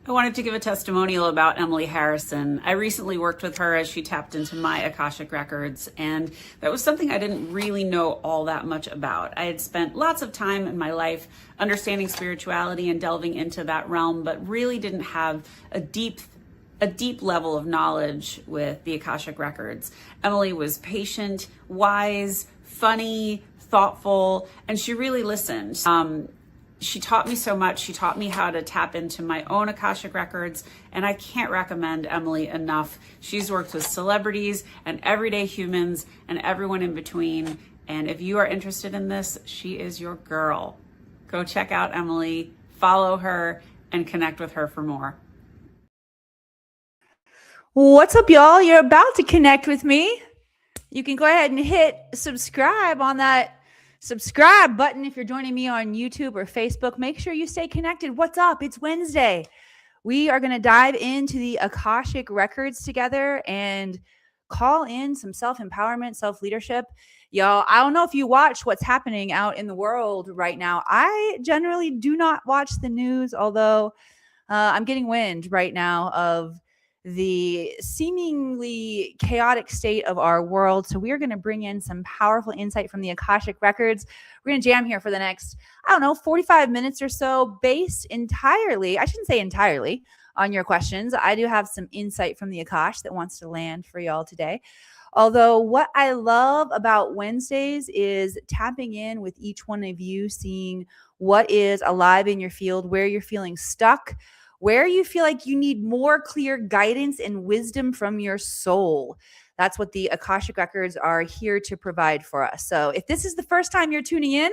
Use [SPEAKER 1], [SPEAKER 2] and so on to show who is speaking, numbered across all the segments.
[SPEAKER 1] I wanted to give a testimonial about Emily Harrison. I recently worked with her as she tapped into my Akashic records, and that was something I didn't really know all that much about. I had spent lots of time in my life understanding spirituality and delving into that realm, but really didn't have a deep level of knowledge with the Akashic records. Emily was patient, wise, funny, thoughtful, and she really listened. She taught me so much. She taught me how to tap into my own Akashic records, and I can't recommend Emily enough. She's worked with celebrities and everyday humans and everyone in between. And if you are interested in this, she is your girl. Go check out Emily, follow her, and connect with her for more.
[SPEAKER 2] What's up, y'all? You're about to connect with me. You can go ahead and hit subscribe on that subscribe button if you're joining me on YouTube or Facebook. Make sure you stay connected. What's up? It's Wednesday. We are going to dive into the Akashic records together and call in some self-empowerment, self-leadership. Y'all, I don't know if you watch what's happening out in the world right now. I generally do not watch the news, although I'm getting wind right now of the seemingly chaotic state of our world. So we are going to bring in some powerful insight from the Akashic records. We're going to jam here for the next, 45 minutes or so, based entirely, I shouldn't say entirely, on your questions. I do have some insight from the Akash that wants to land for y'all today. Although what I love about Wednesdays is tapping in with each one of you, seeing what is alive in your field, where you're feeling stuck, where you feel like you need more clear guidance and wisdom from your soul. That's what the Akashic records are here to provide for us. So if this is the first time you're tuning in,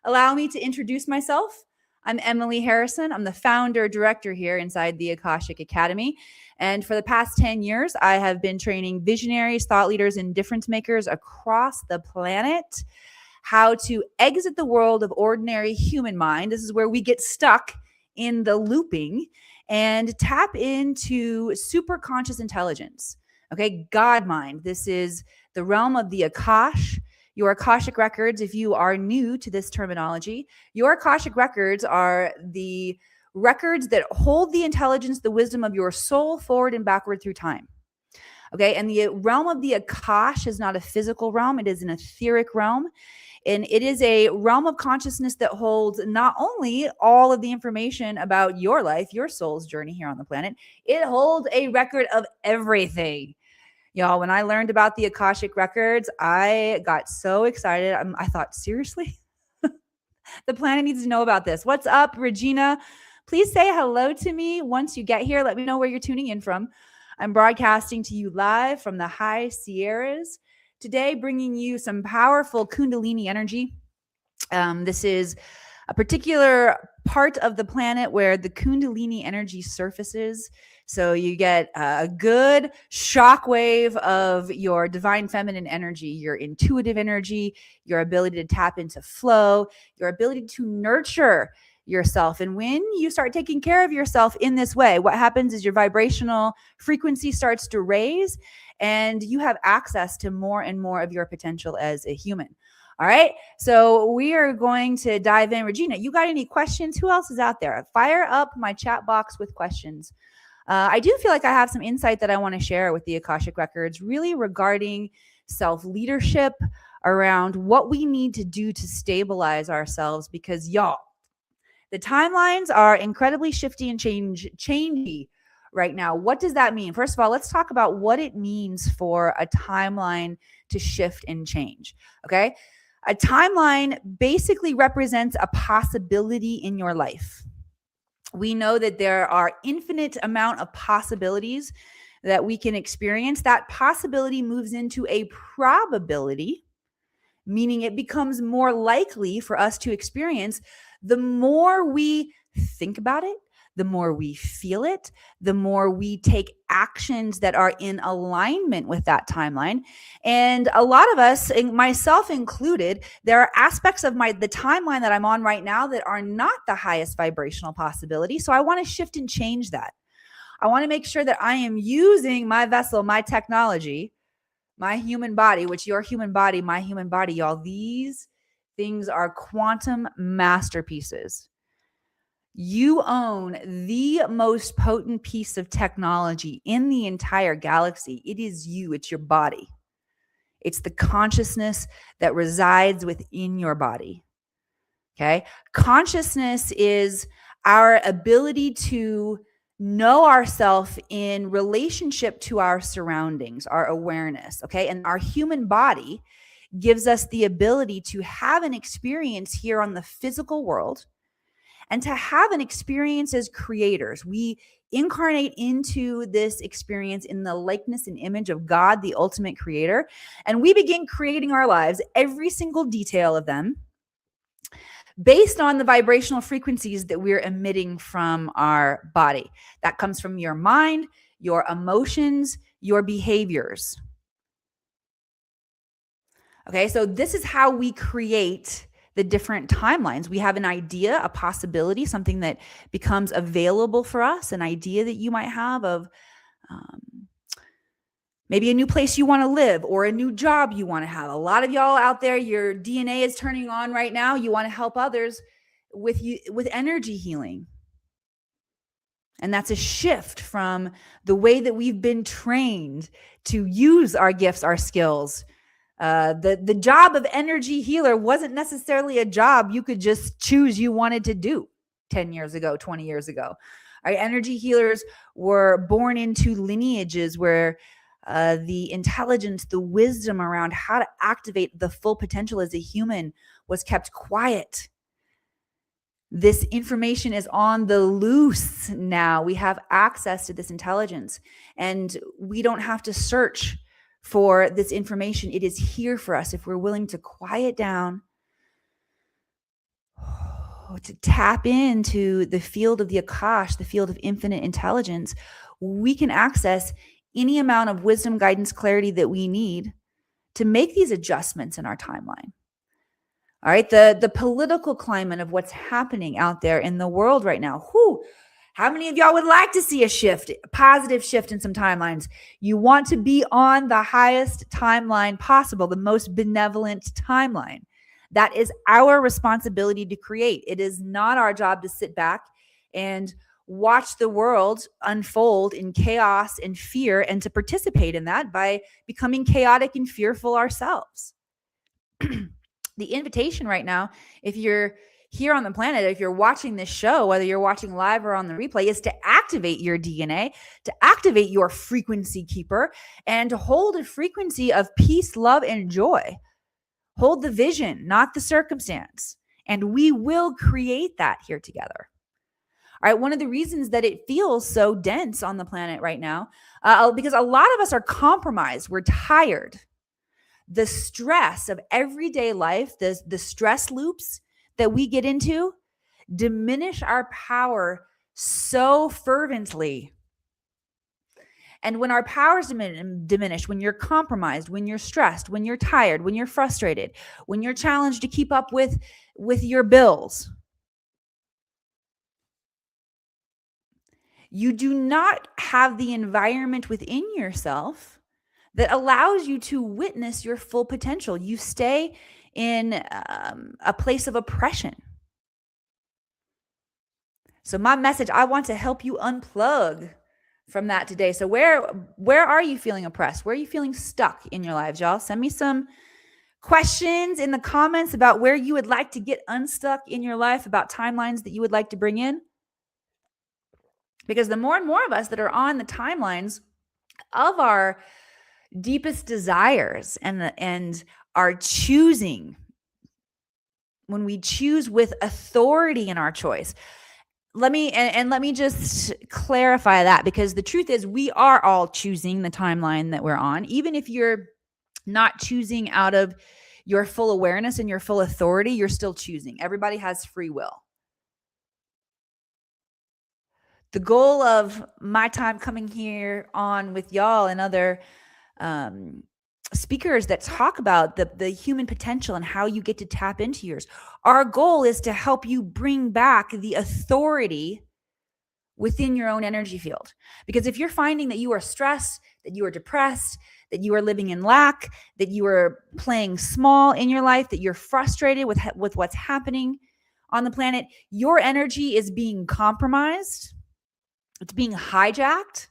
[SPEAKER 2] allow me to introduce myself. I'm Emily Harrison. I'm the founder director here inside the Akashic Academy. And for the past 10 years, I have been training visionaries, thought leaders, and difference makers across the planet how to exit the world of ordinary human mind. This is where we get stuck in the looping and tap into super conscious intelligence. Okay, God mind. This is the realm of the Akash. Your Akashic records, if you are new to this terminology, your Akashic records are the records that hold the intelligence, the wisdom of your soul forward and backward through time. Okay, and the realm of the Akash is not a physical realm, it is an etheric realm. And it is a realm of consciousness that holds not only all of the information about your life, your soul's journey here on the planet, it holds a record of everything. Y'all, when I learned about the Akashic records, I got so excited. I thought, seriously? The planet needs to know about this. What's up, Regina? Please say hello to me once you get here. Let me know where you're tuning in from. I'm broadcasting to you live from the High Sierras. Today, bringing you some powerful Kundalini energy. This is a particular part of the planet where the Kundalini energy surfaces. So you get a good shockwave of your divine feminine energy, your intuitive energy, your ability to tap into flow, your ability to nurture yourself. And when you start taking care of yourself in this way, what happens is your vibrational frequency starts to raise and you have access to more and more of your potential as a human. All right. So we are going to dive in. Regina, you got any questions? Who else is out there? Fire up my chat box with questions. I do feel like I have some insight that I want to share with the Akashic records, really regarding self-leadership, around what we need to do to stabilize ourselves, because y'all, the timelines are incredibly shifty and changey right now. What does that mean? First of all, let's talk about what it means for a timeline to shift and change. Okay. A timeline basically represents a possibility in your life. We know that there are infinite amount of possibilities that we can experience. That possibility moves into a probability, meaning it becomes more likely for us to experience. The more we think about it, the more we feel it, the more we take actions that are in alignment with that timeline. And a lot of us, myself included, there are aspects of the timeline that I'm on right now that are not the highest vibrational possibility. So I want to shift and change that. I want to make sure that I am using my vessel, my technology, my human body, which your human body, my human body, y'all, these things are quantum masterpieces. You own the most potent piece of technology in the entire galaxy. It is you, it's your body. It's the consciousness that resides within your body. Okay? Consciousness is our ability to know ourselves in relationship to our surroundings, our awareness. Okay? And our human body gives us the ability to have an experience here on the physical world and to have an experience as creators. We incarnate into this experience in the likeness and image of God, the ultimate creator, and we begin creating our lives, every single detail of them, based on the vibrational frequencies that we're emitting from our body. That comes from your mind, your emotions, your behaviors. Okay, so this is how we create the different timelines. We have an idea, a possibility, something that becomes available for us, an idea that you might have of maybe a new place you want to live or a new job you want to have. A lot of y'all out there, your DNA is turning on right now. You want to help others with energy healing. And that's a shift from the way that we've been trained to use our gifts, our skills. The job of energy healer wasn't necessarily a job you could just choose you wanted to do 10 years ago, 20 years ago. Our energy healers were born into lineages where the intelligence, the wisdom around how to activate the full potential as a human was kept quiet. This information is on the loose now. We have access to this intelligence, and we don't have to search for this information. It is here for us if we're willing to quiet down, to tap into the field of the Akash, the field of infinite intelligence. We can access any amount of wisdom, guidance, clarity that we need to make these adjustments in our timeline. All right, the political climate of what's happening out there in the world right now. How many of y'all would like to see a shift, a positive shift in some timelines? You want to be on the highest timeline possible, the most benevolent timeline. That is our responsibility to create. It is not our job to sit back and watch the world unfold in chaos and fear and to participate in that by becoming chaotic and fearful ourselves. The invitation right now, if you're here on the planet, if you're watching this show, whether you're watching live or on the replay, is to activate your DNA, to activate your frequency keeper, and to hold a frequency of peace, love, and joy. Hold the vision, not the circumstance. And we will create that here together. All right, one of the reasons that it feels so dense on the planet right now, because a lot of us are compromised. We're tired. The stress of everyday life, the stress loops that we get into diminish our power so fervently. And when our powers diminish, when you're compromised, when you're stressed, when you're tired, when you're frustrated, when you're challenged to keep up with your bills, you do not have the environment within yourself that allows you to witness your full potential. You stay in a place of oppression. So my message, I want to help you unplug from that today. So where are you feeling oppressed? Where are you feeling stuck in your lives, y'all? Send me some questions in the comments about where you would like to get unstuck in your life, about timelines that you would like to bring in. Because the more and more of us that are on the timelines of our deepest desires and are choosing, when we choose with authority in our choice. Let me just clarify that, because the truth is we are all choosing the timeline that we're on. Even if you're not choosing out of your full awareness and your full authority, you're still choosing. Everybody has free will. The goal of my time coming here on with y'all and other speakers that talk about the human potential and how you get to tap into yours. Our goal is to help you bring back the authority within your own energy field. Because if you're finding that you are stressed, that you are depressed, that you are living in lack, that you are playing small in your life, that you're frustrated with what's happening on the planet, your energy is being compromised. It's being hijacked.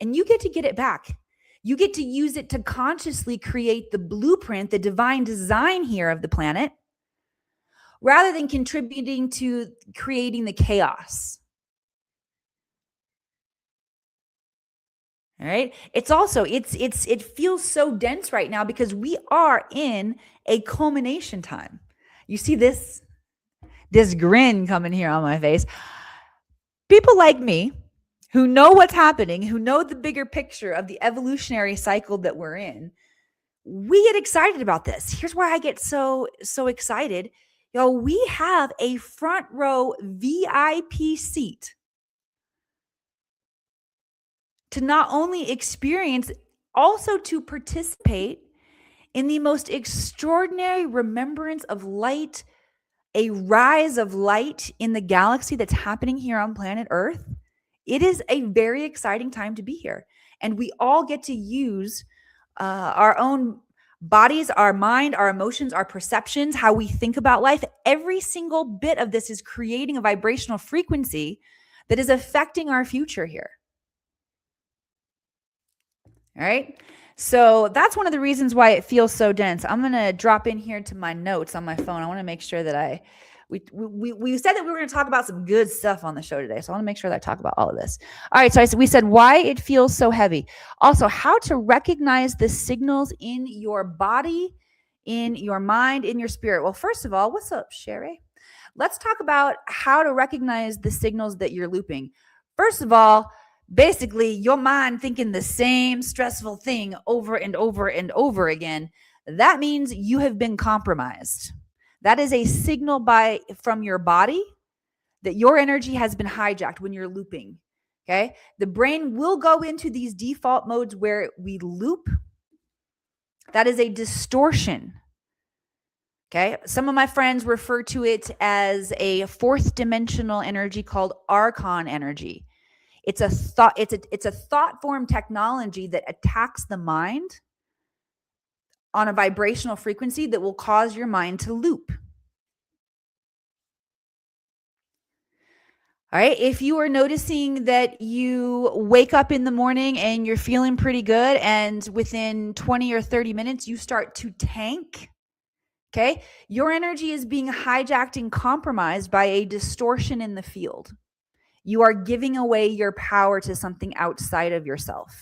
[SPEAKER 2] And you get to get it back. You get to use it to consciously create the blueprint, the divine design here of the planet, rather than contributing to creating the chaos. All right. It's also, it feels so dense right now because we are in a culmination time. You see this grin coming here on my face. People like me who know what's happening, who know the bigger picture of the evolutionary cycle that we're in, we get excited about this. Here's why I get so excited. We have a front row VIP seat to not only experience, also to participate in the most extraordinary remembrance of light, a rise of light in the galaxy that's happening here on planet Earth. It is a very exciting time to be here. And we all get to use our own bodies, our mind, our emotions, our perceptions, how we think about life. Every single bit of this is creating a vibrational frequency that is affecting our future here. All right. So that's one of the reasons why it feels so dense. I'm going to drop in here to my notes on my phone. I want to make sure that we said that we were going to talk about some good stuff on the show today. So I want to make sure that I talk about all of this. All right. So we said why it feels so heavy. Also, how to recognize the signals in your body, in your mind, in your spirit. Well, first of all, what's up, Sherry? Let's talk about how to recognize the signals that you're looping. First of all, basically your mind thinking the same stressful thing over and over and over again. That means you have been compromised. That is a signal from your body that your energy has been hijacked when you're looping. Okay. The brain will go into these default modes where we loop. That is a distortion. Okay. Some of my friends refer to it as a fourth dimensional energy called archon energy. It's a thought form technology that attacks the mind on a vibrational frequency that will cause your mind to loop. All right. If you are noticing that you wake up in the morning and you're feeling pretty good, and within 20 or 30 minutes, you start to tank. Okay. Your energy is being hijacked and compromised by a distortion in the field. You are giving away your power to something outside of yourself.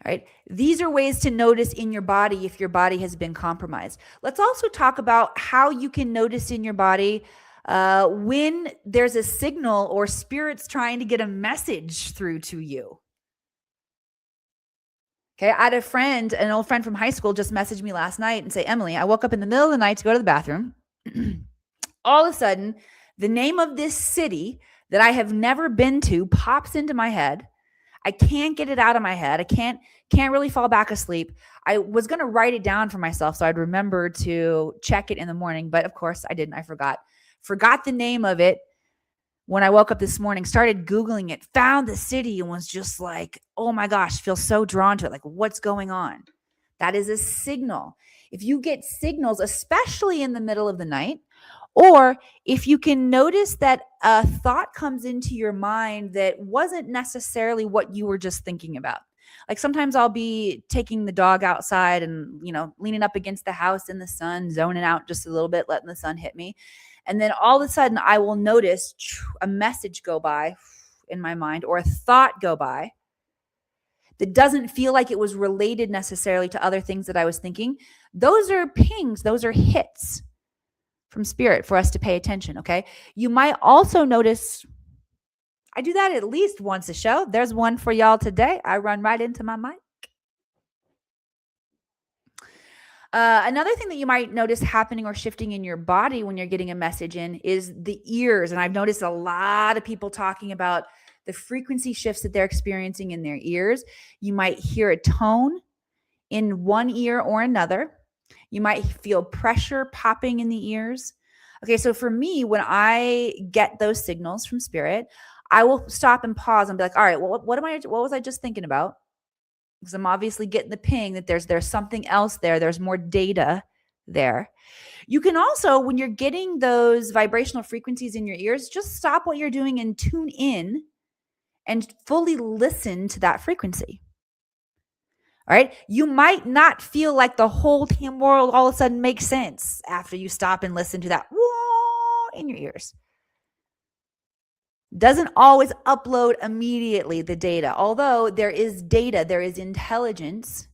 [SPEAKER 2] All right. These are ways to notice in your body if your body has been compromised. Let's also talk about how you can notice in your body when there's a signal or spirit's trying to get a message through to you. Okay. I had an old friend from high school just messaged me last night and say, Emily, I woke up in the middle of the night to go to the bathroom. All of a sudden, the name of this city that I have never been to pops into my head. I can't get it out of my head. I can't really fall back asleep. I was going to write it down for myself so I'd remember to check it in the morning. But of course, I didn't. I forgot the name of it when I woke up this morning, started Googling it, found the city, and was just like, oh my gosh, feel so drawn to it. Like, what's going on? That is a signal. If you get signals, especially in the middle of the night, or if you can notice that a thought comes into your mind that wasn't necessarily what you were just thinking about. Like sometimes I'll be taking the dog outside and, leaning up against the house in the sun, zoning out just a little bit, letting the sun hit me. And then all of a sudden I will notice a message go by in my mind, or a thought go by that doesn't feel like it was related necessarily to other things that I was thinking. Those are pings. Those are hits from spirit for us to pay attention. Okay. You might also notice, I do that at least once a show. There's one for y'all today. I run right into my mic. Another thing that you might notice happening or shifting in your body when you're getting a message in is the ears. And I've noticed a lot of people talking about the frequency shifts that they're experiencing in their ears. You might hear a tone in one ear or another. You might feel pressure popping in the ears. Okay, so for me, when I get those signals from spirit, I will stop and pause and be like, all right, well, what was I just thinking about? Because I'm obviously getting the ping that there's something else there. There's more data there. You can also, when you're getting those vibrational frequencies in your ears, just stop what you're doing and tune in and fully listen to that frequency. All right. You might not feel like the whole damn world all of a sudden makes sense after you stop and listen to that in your ears. Doesn't always upload immediately the data, although there is data, there is intelligence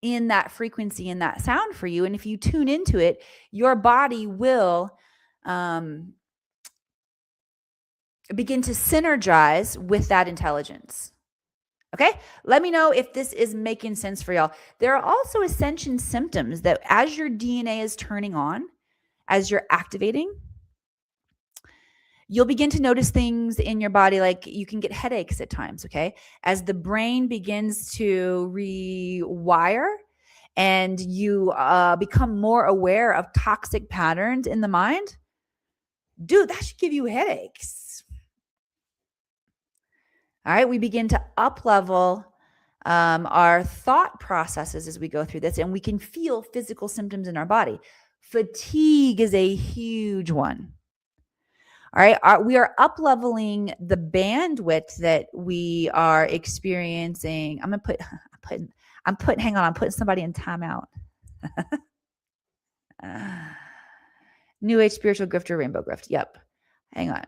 [SPEAKER 2] in that frequency, in that sound for you. And if you tune into it, your body will begin to synergize with that intelligence. Okay, let me know if this is making sense for y'all. There are also ascension symptoms that as your DNA is turning on, as you're activating, you'll begin to notice things in your body, like you can get headaches at times, okay? As the brain begins to rewire and you become more aware of toxic patterns in the mind, dude, that should give you headaches. All right, we begin to up-level our thought processes as we go through this, and we can feel physical symptoms in our body. Fatigue is a huge one. All right, we are up-leveling the bandwidth that we are experiencing. I'm putting somebody in timeout. New Age spiritual grifter, rainbow grift. Yep. Hang on.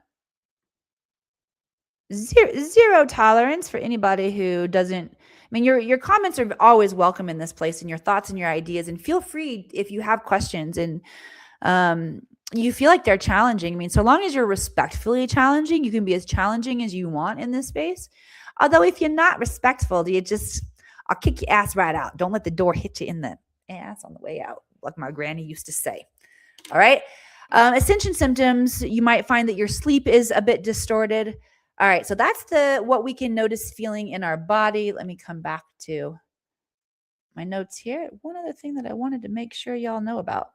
[SPEAKER 2] Zero tolerance for anybody who doesn't. I mean, your comments are always welcome in this place, and your thoughts and your ideas. And feel free if you have questions and you feel like they're challenging. I mean, so long as you're respectfully challenging, you can be as challenging as you want in this space. Although if you're not respectful, I'll kick your ass right out. Don't let the door hit you in the ass on the way out, like my granny used to say. All right. Ascension symptoms, you might find that your sleep is a bit distorted. All right, so that's what we can notice feeling in our body. Let me come back to my notes here. One other thing that I wanted to make sure y'all know about.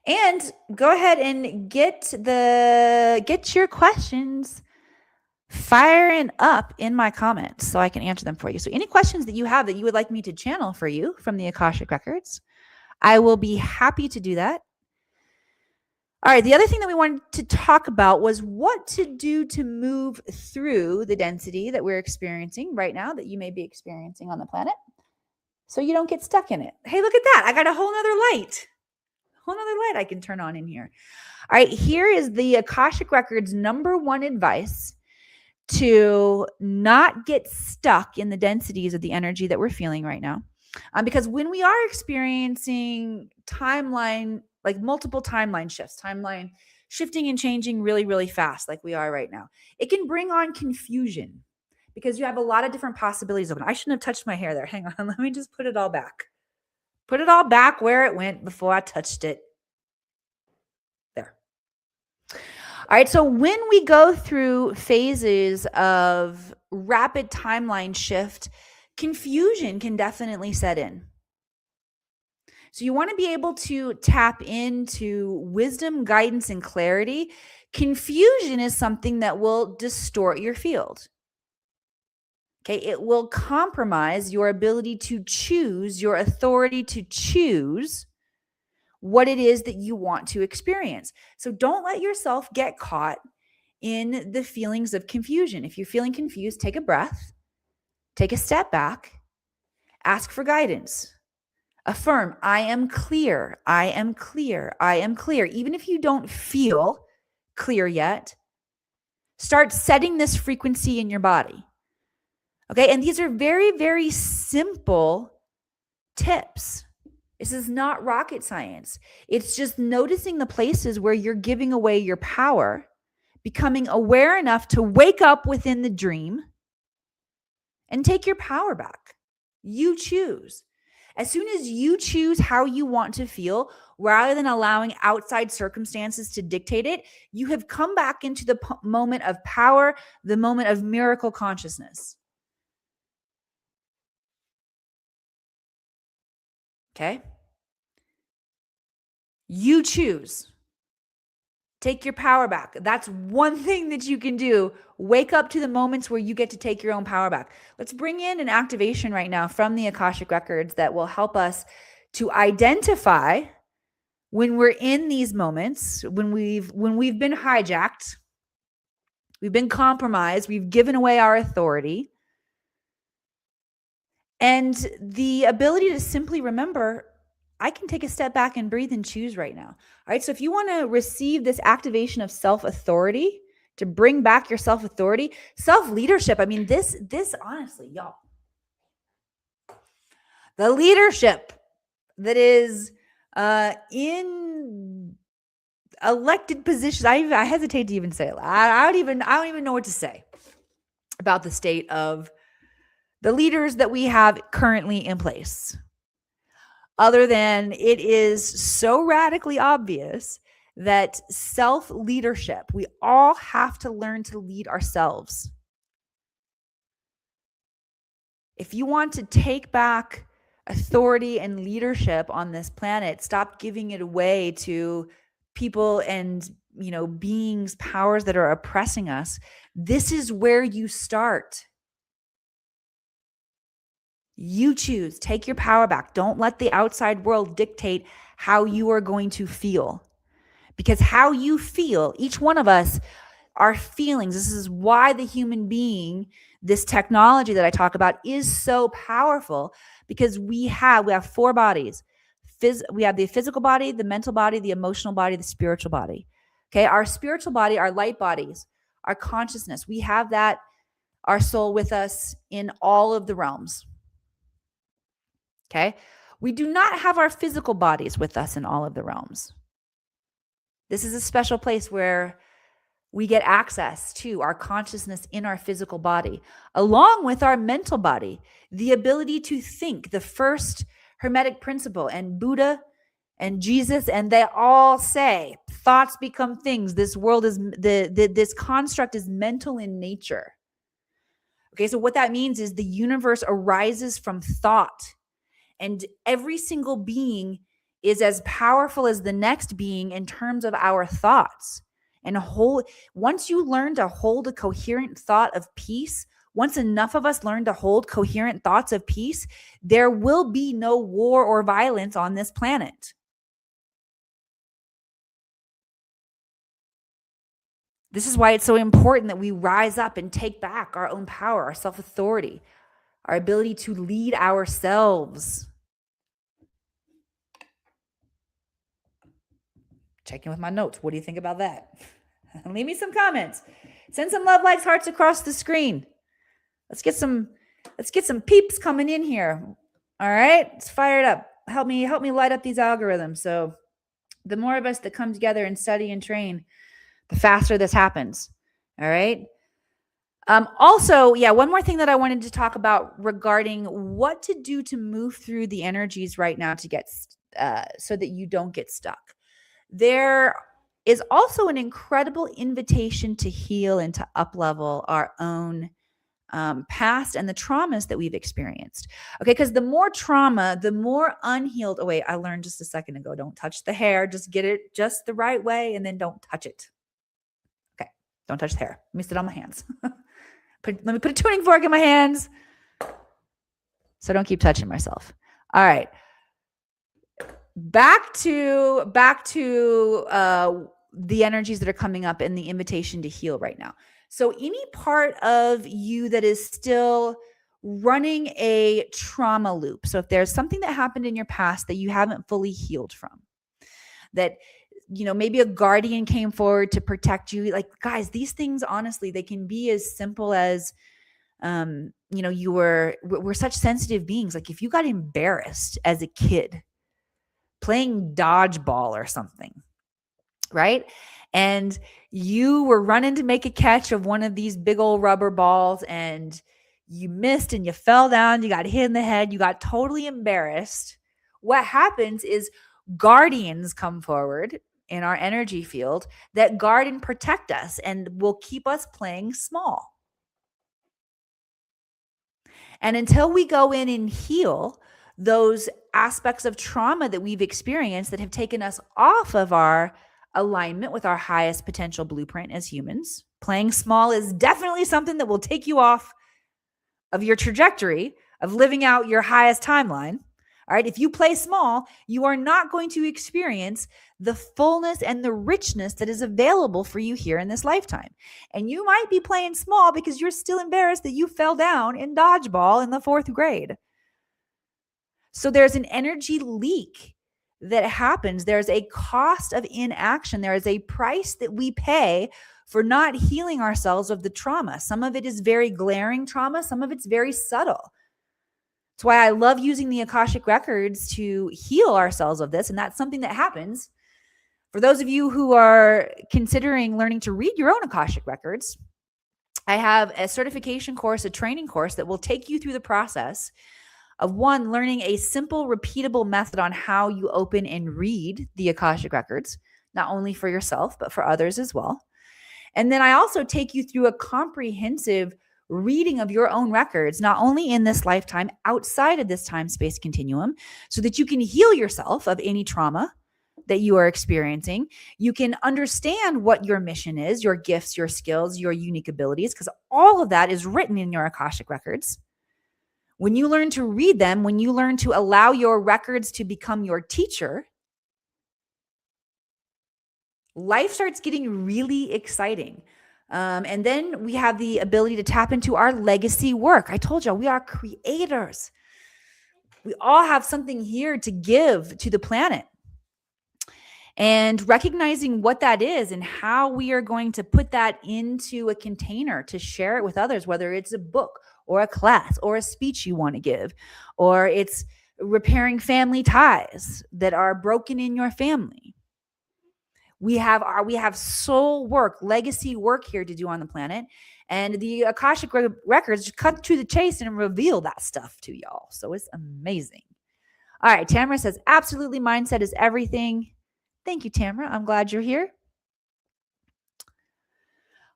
[SPEAKER 2] And go ahead and get your questions firing up in my comments so I can answer them for you. So any questions that you have that you would like me to channel for you from the Akashic Records, I will be happy to do that. All right, the other thing that we wanted to talk about was what to do to move through the density that we're experiencing right now, that you may be experiencing on the planet, so you don't get stuck in it. Hey, look at that. I got a whole nother light. I can turn on in here. All right, here is the Akashic Records #1 advice to not get stuck in the densities of the energy that we're feeling right now. Because when we are experiencing multiple timeline shifts, timeline shifting and changing really, really fast, like we are right now, it can bring on confusion because you have a lot of different possibilities of it. I shouldn't have touched my hair there. Hang on. Let me just put it all back. Put it all back where it went before I touched it. There. All right. So when we go through phases of rapid timeline shift, confusion can definitely set in. So you want to be able to tap into wisdom, guidance, and clarity. Confusion is something that will distort your field. Okay, it will compromise your ability to choose, your authority to choose what it is that you want to experience. So don't let yourself get caught in the feelings of confusion. If you're feeling confused, take a breath, take a step back, ask for guidance. Affirm, I am clear, I am clear, I am clear. Even if you don't feel clear yet, start setting this frequency in your body. Okay, and these are very, very simple tips. This is not rocket science. It's just noticing the places where you're giving away your power, becoming aware enough to wake up within the dream and take your power back. You choose. As soon as you choose how you want to feel, rather than allowing outside circumstances to dictate it, you have come back into the moment of power, the moment of miracle consciousness. Okay? You choose. Take your power back. That's one thing that you can do. Wake up to the moments where you get to take your own power back. Let's bring in an activation right now from the Akashic Records that will help us to identify when we're in these moments, when we've been hijacked, we've been compromised, we've given away our authority, and the ability to simply remember, I can take a step back and breathe and choose right now. All right. So if you want to receive this activation of self-authority, to bring back your self-authority, self-leadership. I mean, this honestly, y'all, the leadership that is in elected positions. I hesitate to even say it. I don't even know what to say about the state of the leaders that we have currently in place. Other than it is so radically obvious that self-leadership, we all have to learn to lead ourselves. If you want to take back authority and leadership on this planet, stop giving it away to people and, beings, powers that are oppressing us. This is where you start. You choose. Take your power back. Don't let the outside world dictate how you are going to feel. Because how you feel, each one of us, our feelings, this is why the human being, this technology that I talk about, is so powerful, because we have 4 bodies. We have the physical body, the mental body, the emotional body, the spiritual body. Okay, our spiritual body, our light bodies, our consciousness, we have that, our soul with us in all of the realms. Okay, we do not have our physical bodies with us in all of the realms. This is a special place where we get access to our consciousness in our physical body, along with our mental body, the ability to think, the first Hermetic principle, and Buddha and Jesus, and they all say thoughts become things. This world is, this construct is mental in nature. Okay, so what that means is the universe arises from thought, and every single being is as powerful as the next being in terms of our thoughts. And once you learn to hold a coherent thought of peace, once enough of us learn to hold coherent thoughts of peace, there will be no war or violence on this planet. This is why it's so important that we rise up and take back our own power, our self-authority, our ability to lead ourselves. Checking with my notes. What do you think about that? Leave me some comments. Send some love, likes, hearts across the screen. Let's get some peeps coming in here. All right, let's fire it up. Help me light up these algorithms. So the more of us that come together and study and train, the faster this happens. All right. Also, one more thing that I wanted to talk about regarding what to do to move through the energies right now to get so that you don't get stuck. There is also an incredible invitation to heal and to up-level our own past and the traumas that we've experienced. Okay, because the more trauma, the more unhealed. Oh, wait, I learned just a second ago. Don't touch the hair. Just get it just the right way, and then don't touch it. Okay, don't touch the hair. Let me sit on my hands. Let me put a tuning fork in my hands so I don't keep touching myself. All right. Back to the energies that are coming up and the invitation to heal right now. So any part of you that is still running a trauma loop. So if there's something that happened in your past that you haven't fully healed from, that, maybe a guardian came forward to protect you. Like, guys, these things, honestly, they can be as simple as, we're such sensitive beings. Like if you got embarrassed as a kid playing dodgeball or something, right? And you were running to make a catch of one of these big old rubber balls and you missed and you fell down, you got hit in the head, you got totally embarrassed. What happens is guardians come forward in our energy field that guard and protect us and will keep us playing small. And until we go in and heal those aspects of trauma that we've experienced that have taken us off of our alignment with our highest potential blueprint as humans. Playing small is definitely something that will take you off of your trajectory of living out your highest timeline. All right. If you play small, you are not going to experience the fullness and the richness that is available for you here in this lifetime. And you might be playing small because you're still embarrassed that you fell down in dodgeball in the 4th grade. So there's an energy leak that happens. There's a cost of inaction. There is a price that we pay for not healing ourselves of the trauma. Some of it is very glaring trauma. Some of it's very subtle. That's why I love using the Akashic Records to heal ourselves of this. And that's something that happens. For those of you who are considering learning to read your own Akashic Records, I have a certification course, a training course that will take you through the process of one, learning a simple, repeatable method on how you open and read the Akashic Records, not only for yourself, but for others as well. And then I also take you through a comprehensive reading of your own records, not only in this lifetime, outside of this time-space continuum, so that you can heal yourself of any trauma that you are experiencing. You can understand what your mission is, your gifts, your skills, your unique abilities, because all of that is written in your Akashic Records. When you learn to read them, when you learn to allow your records to become your teacher, life starts getting really exciting. And then we have the ability to tap into our legacy work. I told you, we are creators. We all have something here to give to the planet. And recognizing what that is and how we are going to put that into a container to share it with others, whether it's a book or a class or a speech you want to give, or it's repairing family ties that are broken in your family. We have soul work, legacy work here to do on the planet. And the Akashic Records cut to the chase and reveal that stuff to y'all. So it's amazing. All right. Tamara says, absolutely. Mindset is everything. Thank you, Tamara. I'm glad you're here.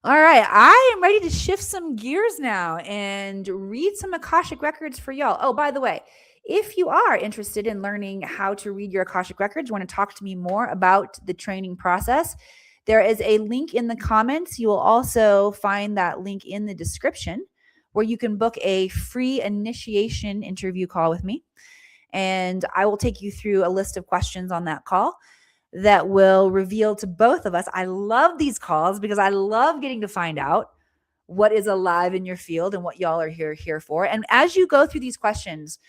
[SPEAKER 2] All right. I am ready to shift some gears now and read some Akashic Records for y'all. Oh, by the way, if you are interested in learning how to read your Akashic Records, you want to talk to me more about the training process, there is a link in the comments. You will also find that link in the description where you can book a free initiation interview call with me. And I will take you through a list of questions on that call that will reveal to both of us. I love these calls because I love getting to find out what is alive in your field and what y'all are here for. And as you go through these questions,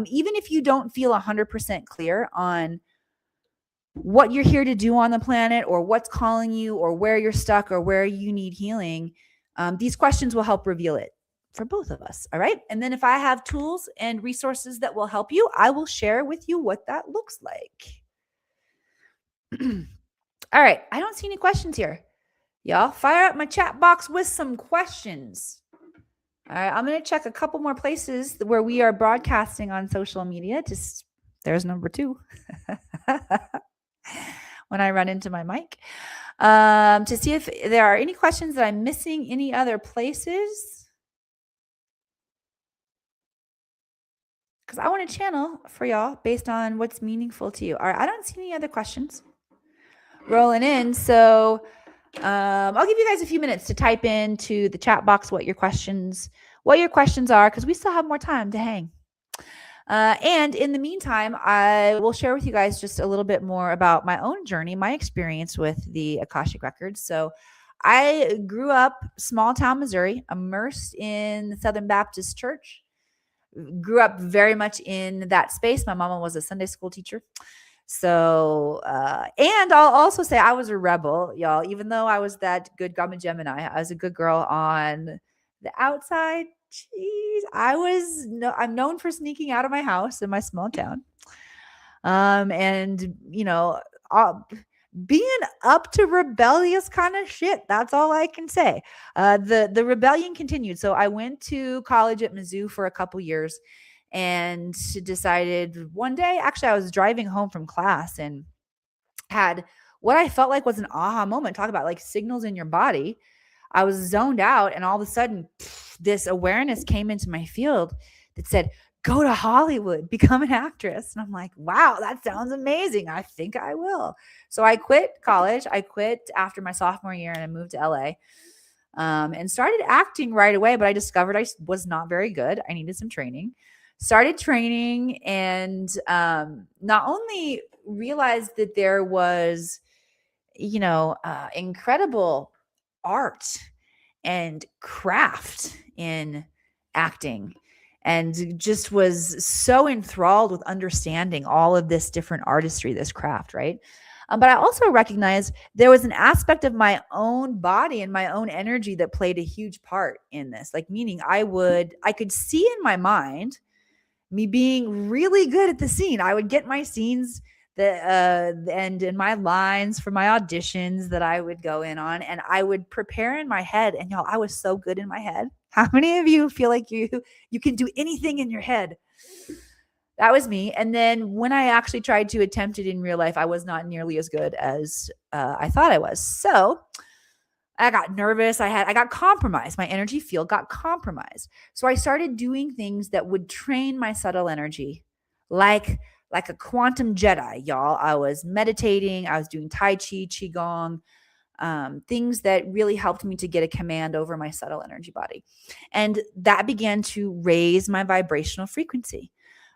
[SPEAKER 2] even if you don't feel 100% clear on what you're here to do on the planet or what's calling you or where you're stuck or where you need healing, these questions will help reveal it for both of us. All right. And then if I have tools and resources that will help you, I will share with you what that looks like. All right. I don't see any questions here. Y'all fire up my chat box with some questions. All right. I'm going to check a couple more places where we are broadcasting on social media. There's number 2 when I run into my mic to see if there are any questions that I'm missing any other places. Because I want to channel for y'all based on what's meaningful to you. All right. I don't see any other questions rolling in. So I'll give you guys a few minutes to type into the chat box what your questions are, because we still have more time to hang. And in the meantime, I will share with you guys just a little bit more about my own journey, my experience with the Akashic Records. So I grew up small town Missouri, immersed in the Southern Baptist Church, grew up very much in that space. My mama was a Sunday school teacher. So, and I'll also say I was a rebel, y'all. Even though I was that good Gamma Gemini, I was a good girl on the outside. Jeez, I'm known for sneaking out of my house in my small town. And being up to rebellious kind of shit. That's all I can say. The rebellion continued. So I went to college at Mizzou for a couple years and decided one day, actually I was driving home from class and had what I felt like was an aha moment. Talk about like signals in your body. I was zoned out and all of a sudden this awareness came into my field that said, go to Hollywood, become an actress. And I'm like, wow, that sounds amazing. I think I will. So I quit college. I quit after my sophomore year and I moved to LA and started acting right away. But I discovered I was not very good. I needed some training. Started training and not only realized that there was, incredible art and craft in acting, and just was so enthralled with understanding all of this different artistry, this craft, right? But I also recognized there was an aspect of my own body and my own energy that played a huge part in this. Like, meaning I could see in my mind me being really good at the scene. I would get my scenes and my lines for my auditions that I would go in on, and I would prepare in my head. And y'all, I was so good in my head. How many of you feel like you can do anything in your head? That was me. And then when I actually tried to attempt it in real life, I was not nearly as good as I thought I was. So I got nervous. I got compromised. My energy field got compromised. So I started doing things that would train my subtle energy, like a quantum Jedi, y'all. I was meditating. I was doing Tai Chi, Qigong, things that really helped me to get a command over my subtle energy body. And that began to raise my vibrational frequency.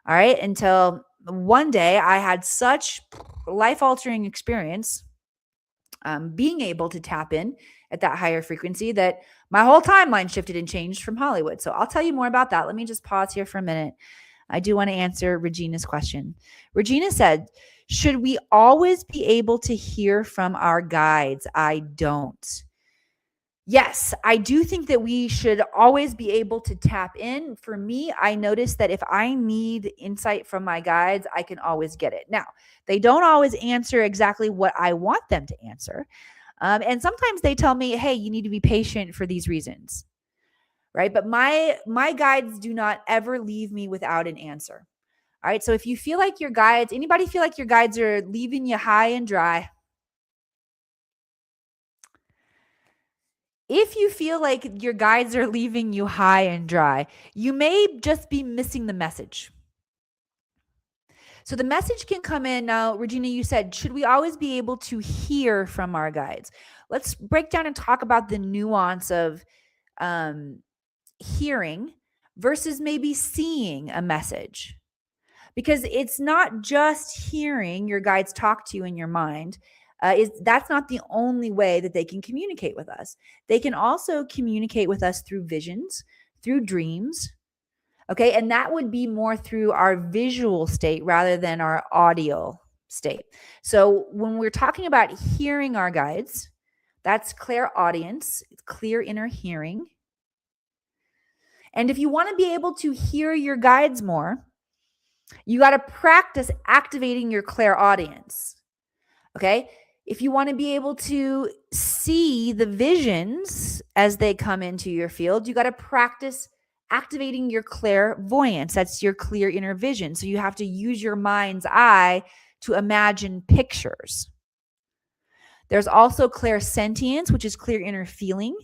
[SPEAKER 2] All right. Until one day I had such life-altering experience being able to tap in at that higher frequency that my whole timeline shifted and changed from Hollywood. So I'll tell you more about that. Let me just pause here for a minute. I do want to answer Regina's question. Regina said, should we always be able to hear from our guides? I don't. Yes, I do think that we should always be able to tap in. For me, I noticed that if I need insight from my guides, I can always get it. Now, they don't always answer exactly what I want them to answer. And sometimes they tell me, hey, you need to be patient for these reasons, right? But my guides do not ever leave me without an answer. All right, so if you feel like your guides, anybody feel like your guides are leaving you high and dry? If you feel like your guides are leaving you high and dry, you may just be missing the message. So the message can come in. Now, Regina, you said, should we always be able to hear from our guides? Let's break down and talk about the nuance of hearing versus maybe seeing a message. Because it's not just hearing your guides talk to you in your mind. That's not the only way that they can communicate with us. They can also communicate with us through visions, through dreams. Okay. And that would be more through our visual state rather than our audio state. So when we're talking about hearing our guides, that's clairaudience, it's clear inner hearing. And if you want to be able to hear your guides more, you got to practice activating your clairaudience. Okay. If you want to be able to see the visions as they come into your field, you got to practice activating your clairvoyance. That's your clear inner vision. So you have to use your mind's eye to imagine pictures. There's also clairsentience, which is clear inner feeling,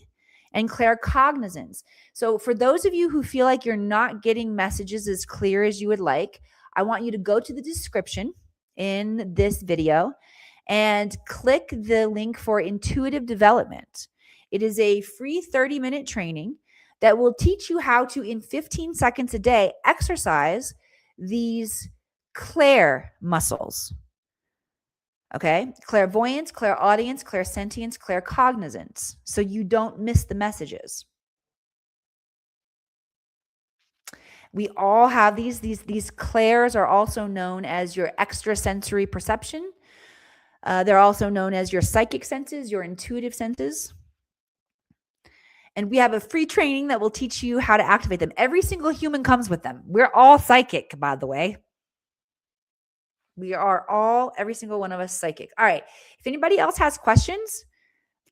[SPEAKER 2] and claircognizance. So for those of you who feel like you're not getting messages as clear as you would like, I want you to go to the description in this video and click the link for intuitive development. It is a free 30-minute training that will teach you how to, in 15 seconds a day, exercise these clair muscles. Okay? Clairvoyance, clairaudience, clairsentience, claircognizance. So you don't miss the messages. We all have these clairs are also known as your extrasensory perception. They're also known as your psychic senses, your intuitive senses. And we have a free training that will teach you how to activate them. Every single human comes with them. We're all psychic, by the way. We are all, every single one of us, psychic. All right. If anybody else has questions,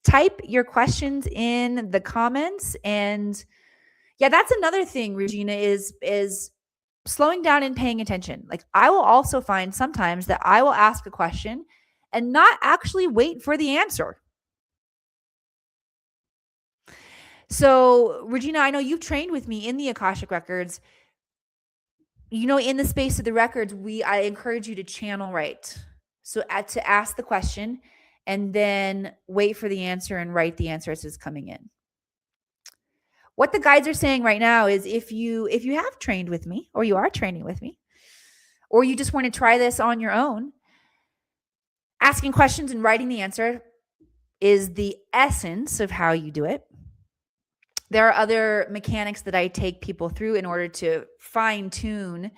[SPEAKER 2] type your questions in the comments. And yeah, that's another thing, Regina, is slowing down and paying attention. Like, I will also find sometimes that I will ask a question and not actually wait for the answer. So, Regina, I know you've trained with me in the Akashic Records. in the space of the records, I encourage you to channel write. So to ask the question and then wait for the answer and write the answer as it's coming in. What the guides are saying right now is if you have trained with me, or you are training with me, or you just want to try this on your own, asking questions and writing the answer is the essence of how you do it. There are other mechanics that I take people through in order to fine tune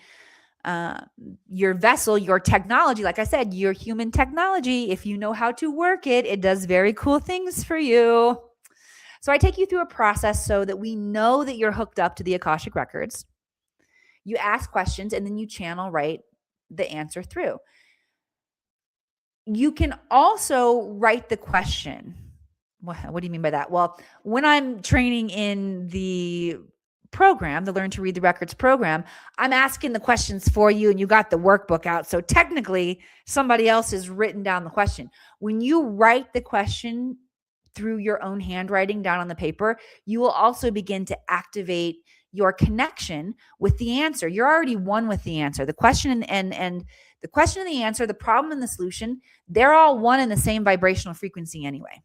[SPEAKER 2] your vessel, your technology. Like I said, your human technology, if you know how to work it, it does very cool things for you. So I take you through a process so that we know that you're hooked up to the Akashic records. You ask questions and then you channel write the answer through. You can also write the question. What do you mean by that? Well, when I'm training in the program, the Learn to Read the Records program, I'm asking the questions for you and you got the workbook out. So technically, somebody else has written down the question. When you write the question through your own handwriting down on the paper, you will also begin to activate your connection with the answer. You're already one with the answer. The question and the question and the answer, the problem and the solution, they're all one in the same vibrational frequency anyway.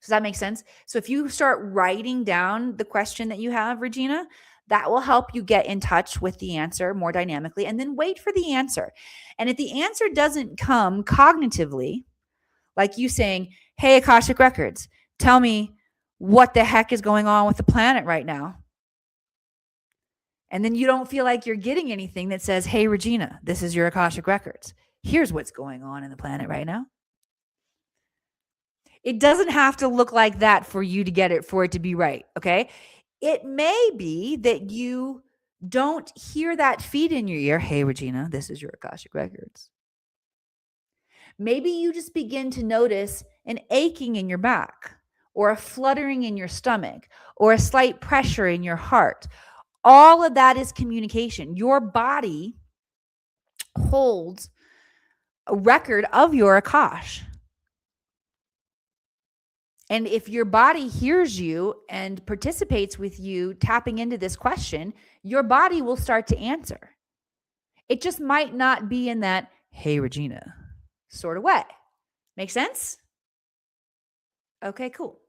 [SPEAKER 2] Does that make sense? So if you start writing down the question that you have, Regina, that will help you get in touch with the answer more dynamically, and then wait for the answer. And if the answer doesn't come cognitively, like you saying, hey, Akashic Records, tell me what the heck is going on with the planet right now. And then you don't feel like you're getting anything that says, hey, Regina, this is your Akashic Records. Here's what's going on in the planet right now. It doesn't have to look like that for you to get it, for it to be right, okay? It may be that you don't hear that feed in your ear, hey, Regina, this is your Akashic Records. Maybe you just begin to notice an aching in your back, or a fluttering in your stomach, or a slight pressure in your heart. All of that is communication. Your body holds a record of your Akash. And if your body hears you and participates with you tapping into this question, your body will start to answer. It just might not be in that, hey, Regina, sort of way. Make sense? Okay, cool.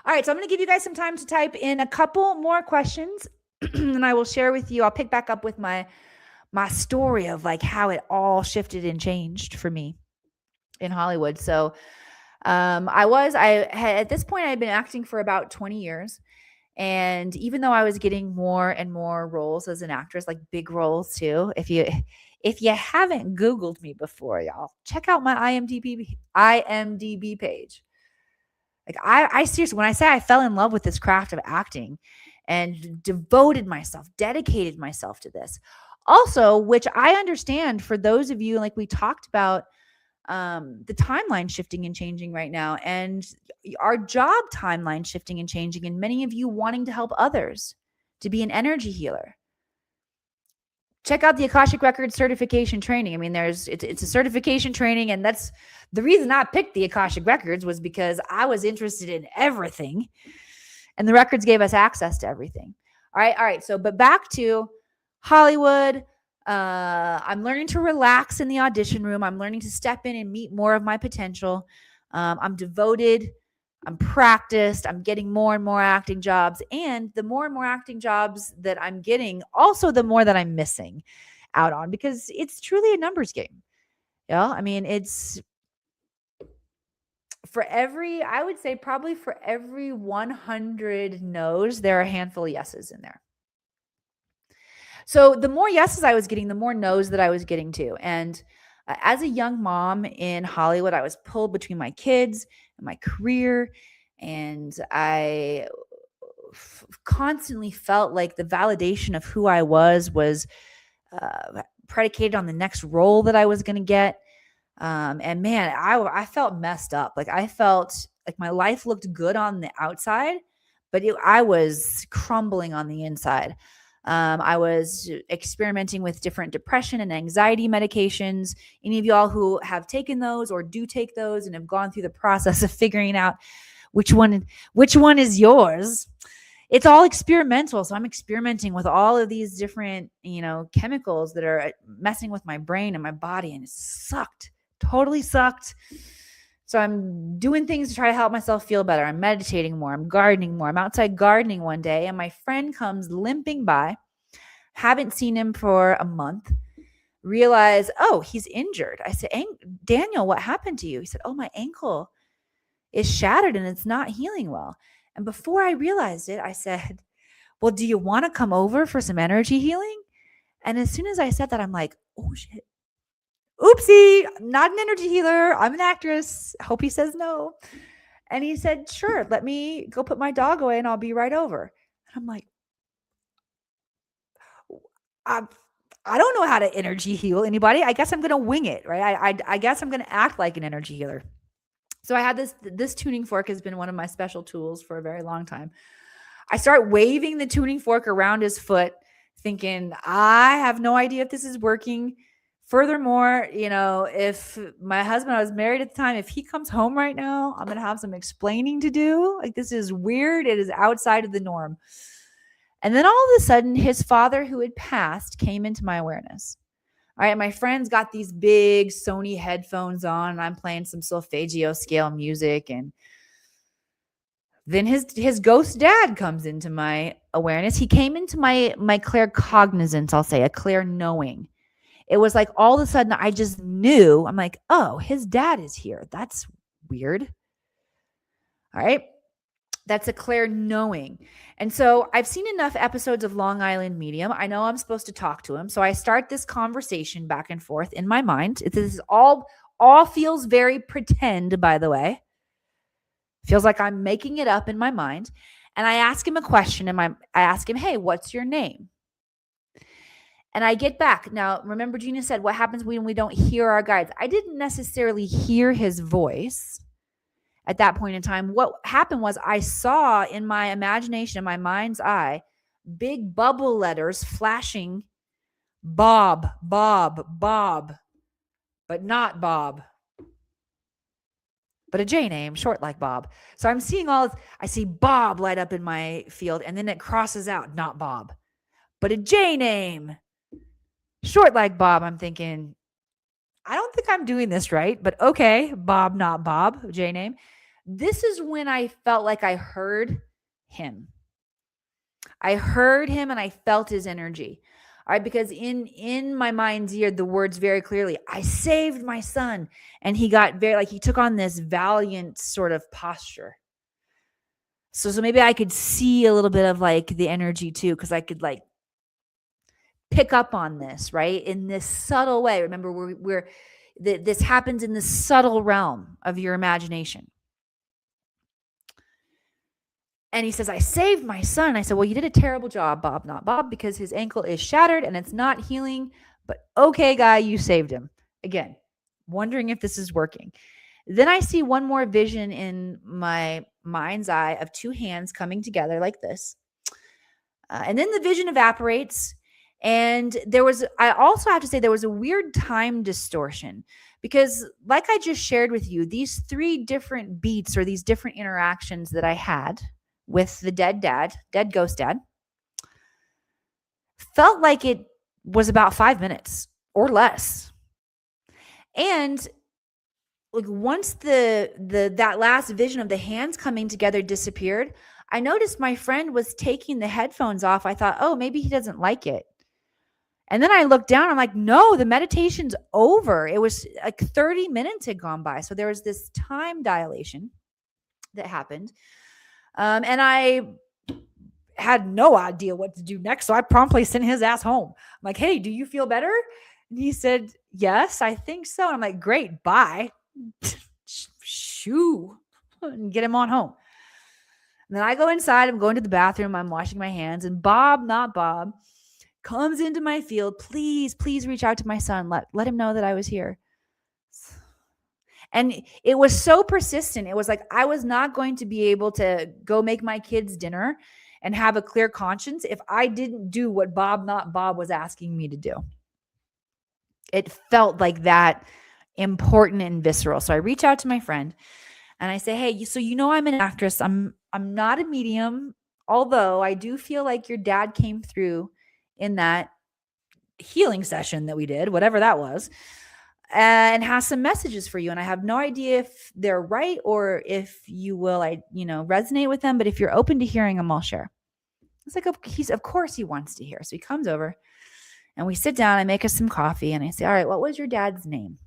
[SPEAKER 2] All right, so I'm going to give you guys some time to type in a couple more questions and I will share with you. I'll pick back up with my story of like how it all shifted and changed for me in Hollywood. So at this point, I had been acting for about 20 years. And even though I was getting more and more roles as an actress, like big roles too, if you haven't Googled me before, y'all, check out my IMDb page. Like I seriously, when I say I fell in love with this craft of acting and dedicated myself to this. Also, which I understand for those of you, like we talked about, the timeline shifting and changing right now, and our job timeline shifting and changing, and many of you wanting to help others to be an energy healer. Check out the Akashic Records certification training. I mean, it's a certification training, and that's the reason I picked the Akashic Records, was because I was interested in everything, and the records gave us access to everything. All right. So, but back to Hollywood. I'm learning to relax in the audition room. I'm learning to step in and meet more of my potential. I'm devoted. I'm practiced. I'm getting more and more acting jobs. And the more and more acting jobs that I'm getting, also the more that I'm missing out on, because it's truly a numbers game. Yeah. I mean, it's I would say probably for every 100 no's, there are a handful of yeses in there. So the more yeses I was getting, the more no's that I was getting too. And as a young mom in Hollywood, I was pulled between my kids and my career. And I constantly felt like the validation of who I was predicated on the next role that I was going to get. And man, I felt messed up. Like I felt like my life looked good on the outside, but I was crumbling on the inside. I was experimenting with different depression and anxiety medications. Any of y'all who have taken those or do take those and have gone through the process of figuring out which one is yours, it's all experimental. So I'm experimenting with all of these different, chemicals that are messing with my brain and my body. And it sucked, totally sucked. So I'm doing things to try to help myself feel better. I'm meditating more. I'm gardening more. I'm outside gardening one day and my friend comes limping by. Haven't seen him for a month. Realize, oh, he's injured. I said, Daniel, what happened to you? He said, oh, my ankle is shattered and it's not healing well. And before I realized it, I said, well, do you want to come over for some energy healing? And as soon as I said that, I'm like, oh shit. Oopsie, I'm not an energy healer. I'm an actress. Hope he says no. And he said, sure, let me go put my dog away and I'll be right over. And I'm like, I don't know how to energy heal anybody. I guess I'm going to wing it, right? I guess I'm going to act like an energy healer. So I had this tuning fork has been one of my special tools for a very long time. I start waving the tuning fork around his foot, thinking, I have no idea if this is working. Furthermore, if my husband, I was married at the time, if he comes home right now, I'm going to have some explaining to do. Like, this is weird. It is outside of the norm. And then all of a sudden, his father, who had passed, came into my awareness. All right, my friend's got these big Sony headphones on, and I'm playing some solfeggio scale music. And then his ghost dad comes into my awareness. He came into my claircognizance, I'll say, a clear knowing. It was like all of a sudden I just knew. I'm like, oh, his dad is here. That's weird. All right. That's a clear knowing. And so I've seen enough episodes of Long Island Medium. I know I'm supposed to talk to him. So I start this conversation back and forth in my mind. This is all feels very pretend, by the way. Feels like I'm making it up in my mind. And I ask him a question. I ask him, hey, what's your name? And I get back. Now, remember, Gina said, what happens when we don't hear our guides? I didn't necessarily hear his voice at that point in time. What happened was I saw in my imagination, in my mind's eye, big bubble letters flashing, Bob, Bob, Bob, but not Bob, but a J name, short like Bob. So I'm seeing I see Bob light up in my field, and then it crosses out, not Bob, but a J name, short like Bob. I'm thinking, I don't think I'm doing this right, but okay, Bob, not Bob, J name. This is when I felt like I heard him. I heard him and I felt his energy. All right, because in my mind's ear, the words very clearly, I saved my son. And he got he took on this valiant sort of posture. So maybe I could see a little bit of like the energy too, because I could like pick up on this, right? In this subtle way. Remember, this happens in the subtle realm of your imagination. And he says, I saved my son. I said, well, you did a terrible job, Bob, not Bob, because his ankle is shattered and it's not healing. But okay, guy, you saved him. Again, wondering if this is working. Then I see one more vision in my mind's eye of two hands coming together like this. And then the vision evaporates. And I also have to say, there was a weird time distortion because like I just shared with you, these three different beats or these different interactions that I had with the dead ghost dad, felt like it was about 5 minutes or less. And like once that last vision of the hands coming together disappeared, I noticed my friend was taking the headphones off. I thought, oh, maybe he doesn't like it. And then I looked down, I'm like, no, the meditation's over. It was like 30 minutes had gone by. So there was this time dilation that happened. And I had no idea what to do next. So I promptly sent his ass home. I'm like, hey, do you feel better? And he said, yes, I think so. And I'm like, great, bye. Shoo. And get him on home. And then I go inside. I'm going to the bathroom. I'm washing my hands. And Bob, not Bob, comes into my field. Please reach out to my son. Let him know that I was here. And it was so persistent. It was like I was not going to be able to go make my kids dinner and have a clear conscience if I didn't do what Bob, not Bob, was asking me to do. It felt like that important and visceral. So I reach out to my friend and I say, hey, so I'm an actress. I'm not a medium. Although I do feel like your dad came through in that healing session that we did, whatever that was, and has some messages for you. And I have no idea if they're right or if you will, resonate with them. But if you're open to hearing them, I'll share. It's like, of course he wants to hear. So he comes over and we sit down. I make us some coffee and I say, all right, what was your dad's name?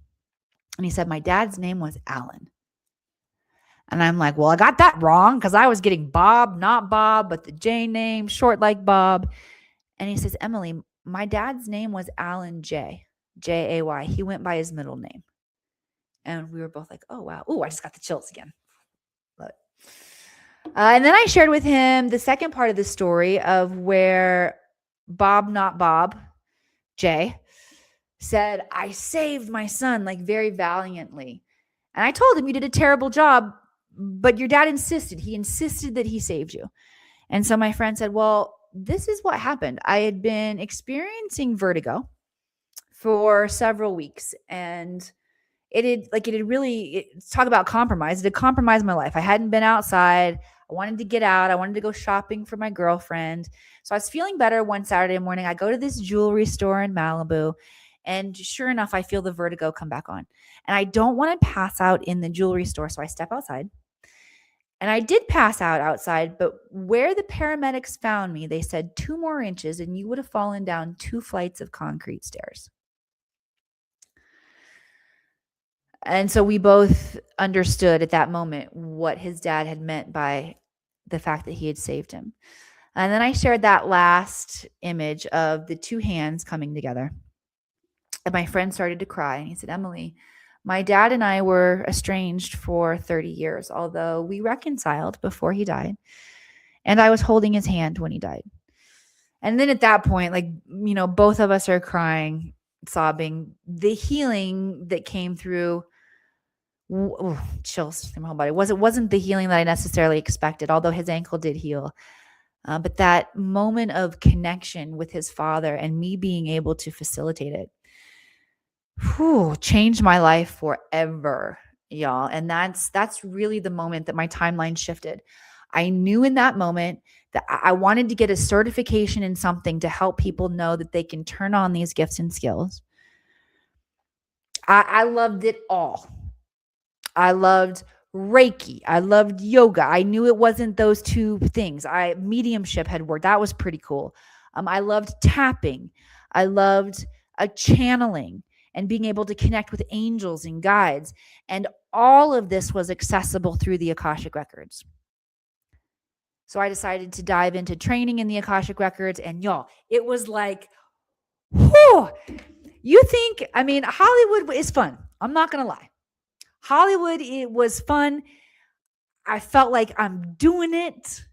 [SPEAKER 2] And he said, my dad's name was Alan. And I'm like, well, I got that wrong because I was getting Bob, not Bob, but the J name, short like Bob. And he says, Emily, my dad's name was Alan J. J-A-Y. He went by his middle name. And we were both like, oh, wow. Oh, I just got the chills again. Love it. And then I shared with him the second part of the story of where Bob, not Bob, J, said, I saved my son like very valiantly. And I told him you did a terrible job, but your dad insisted. He insisted that he saved you. And so my friend said, well, this is what happened. I had been experiencing vertigo for several weeks, and talk about compromise. It had compromised my life. I hadn't been outside. I wanted to get out. I wanted to go shopping for my girlfriend. So I was feeling better one Saturday morning. I go to this jewelry store in Malibu, and sure enough, I feel the vertigo come back on. And I don't want to pass out in the jewelry store, so I step outside. And I did pass out outside, but where the paramedics found me, they said 2 more inches and you would have fallen down 2 flights of concrete stairs. And so we both understood at that moment what his dad had meant by the fact that he had saved him. And then I shared that last image of the 2 hands coming together. And my friend started to cry. And he said, Emily, my dad and I were estranged for 30 years, although we reconciled before he died. And I was holding his hand when he died. And then at that point, both of us are crying, sobbing. The healing that came through, chills through my whole body. It wasn't the healing that I necessarily expected, although his ankle did heal. But that moment of connection with his father and me being able to facilitate it, changed my life forever, y'all. And that's really the moment that my timeline shifted. I knew in that moment that I wanted to get a certification in something to help people know that they can turn on these gifts and skills. I loved it all. I loved Reiki. I loved yoga. I knew it wasn't those 2 things. Mediumship had worked. That was pretty cool. I loved tapping. I loved channeling and being able to connect with angels and guides. And all of this was accessible through the Akashic Records. So I decided to dive into training in the Akashic Records. And y'all, it was like, Hollywood is fun. I'm not going to lie. Hollywood, it was fun. I felt like I'm doing it,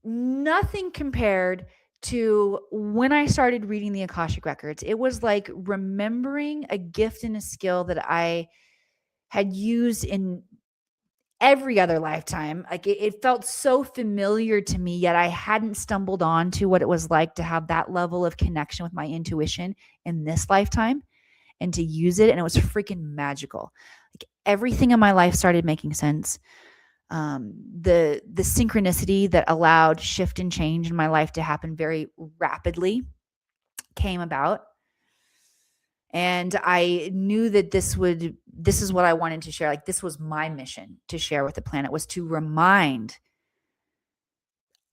[SPEAKER 2] nothing compared to when I started reading the Akashic Records. It was like remembering a gift and a skill that I had used in every other lifetime. Like it felt so familiar to me, yet I hadn't stumbled on to what it was like to have that level of connection with my intuition in this lifetime and to use it. And it was freaking magical. Like everything in my life started making sense. The synchronicity that allowed shift and change in my life to happen very rapidly came about. And I knew that this is what I wanted to share. Like this was my mission to share with the planet, was to remind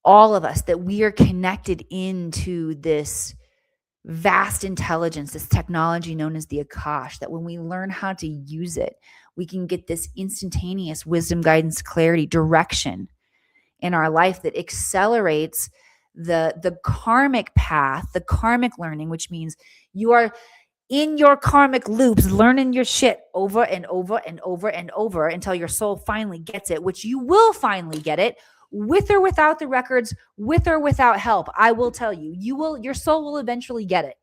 [SPEAKER 2] all of us that we are connected into this vast intelligence, this technology known as the Akash, that when we learn how to use it, we can get this instantaneous wisdom, guidance, clarity, direction in our life that accelerates the karmic path, the karmic learning, which means you are in your karmic loops, learning your shit over and over and over and over until your soul finally gets it, which you will finally get it with or without the records, with or without help. I will tell you, your soul will eventually get it.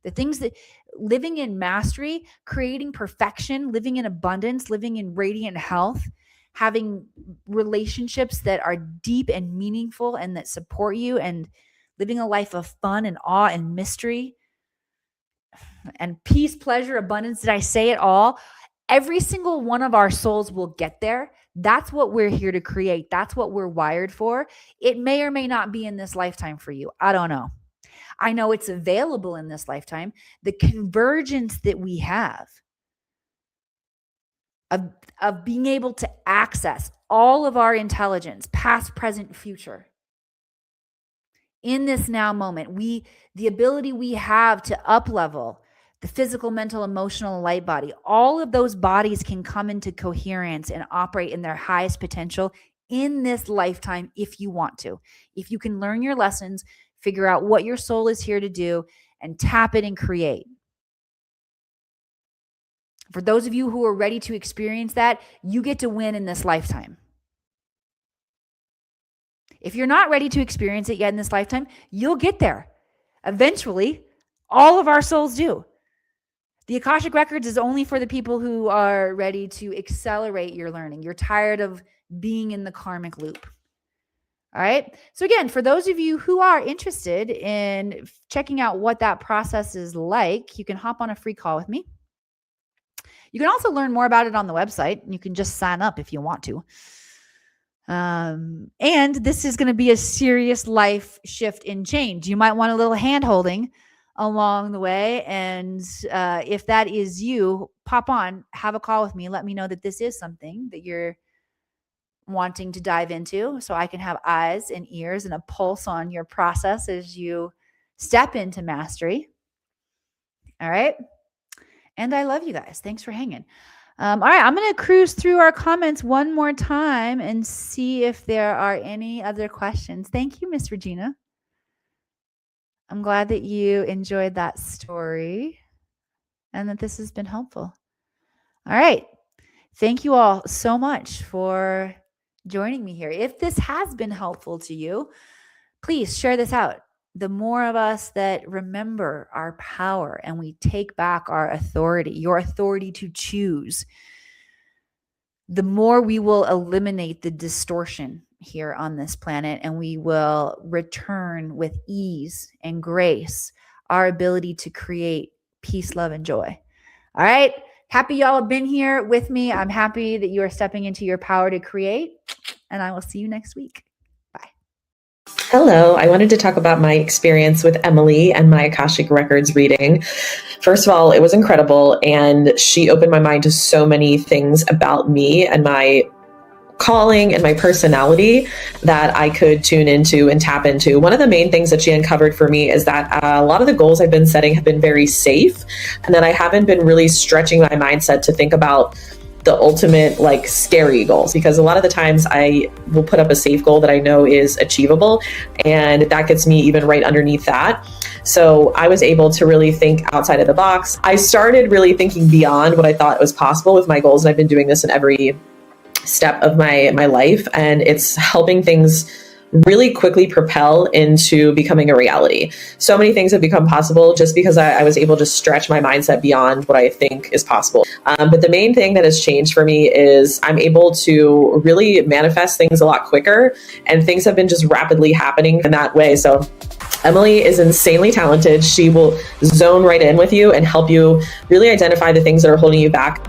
[SPEAKER 2] The things that living in mastery, creating perfection, living in abundance, living in radiant health, having relationships that are deep and meaningful and that support you, and living a life of fun and awe and mystery and peace, pleasure, abundance. Did I say it all? Every single one of our souls will get there. That's what we're here to create. That's what we're wired for. It may or may not be in this lifetime for you. I don't know. I know it's available in this lifetime. The convergence that we have of being able to access all of our intelligence, past, present, future, in this now moment, the ability we have to up-level the physical, mental, emotional, light body, all of those bodies can come into coherence and operate in their highest potential in this lifetime if you want to. If you can learn your lessons, figure out what your soul is here to do, and tap it and create. For those of you who are ready to experience that, you get to win in this lifetime. If you're not ready to experience it yet in this lifetime, you'll get there. Eventually, all of our souls do. The Akashic Records is only for the people who are ready to accelerate your learning. You're tired of being in the karmic loop. All right. So again, for those of you who are interested in checking out what that process is like, you can hop on a free call with me. You can also learn more about it on the website. You can just sign up if you want to. And this is going to be a serious life shift and change. You might want a little hand holding along the way. And if that is you, pop on, have a call with me. Let me know that this is something that you're wanting to dive into, so I can have eyes and ears and a pulse on your process as you step into mastery. All right. And I love you guys. Thanks for hanging. All right. I'm going to cruise through our comments one more time and see if there are any other questions. Thank you, Miss Regina. I'm glad that you enjoyed that story and that this has been helpful. All right. Thank you all so much for joining me here. If this has been helpful to you, please share this out. The more of us that remember our power and we take back our authority, your authority to choose, the more we will eliminate the distortion here on this planet, and we will return with ease and grace our ability to create peace, love, and joy. All right. Happy y'all have been here with me. I'm happy that you are stepping into your power to create, and I will see you next week. Bye.
[SPEAKER 3] Hello. I wanted to talk about my experience with Emily and my Akashic Records reading. First of all, it was incredible, and she opened my mind to so many things about me and my calling and my personality that I could tune into and tap into. One of the main things that she uncovered for me is that a lot of the goals I've been setting have been very safe, and that I haven't been really stretching my mindset to think about the ultimate, like, scary goals, because a lot of the times I will put up a safe goal that I know is achievable, and that gets me even right underneath that. So I was able to really think outside of the box. I started really thinking beyond what I thought was possible with my goals, and I've been doing this in every step of my life, and it's helping things really quickly propel into becoming a reality. So many things have become possible just because I was able to stretch my mindset beyond what I think is possible. But the main thing that has changed for me is I'm able to really manifest things a lot quicker, and things have been just rapidly happening in that way. So Emily is insanely talented. She will zone right in with you and help you really identify the things that are holding you back.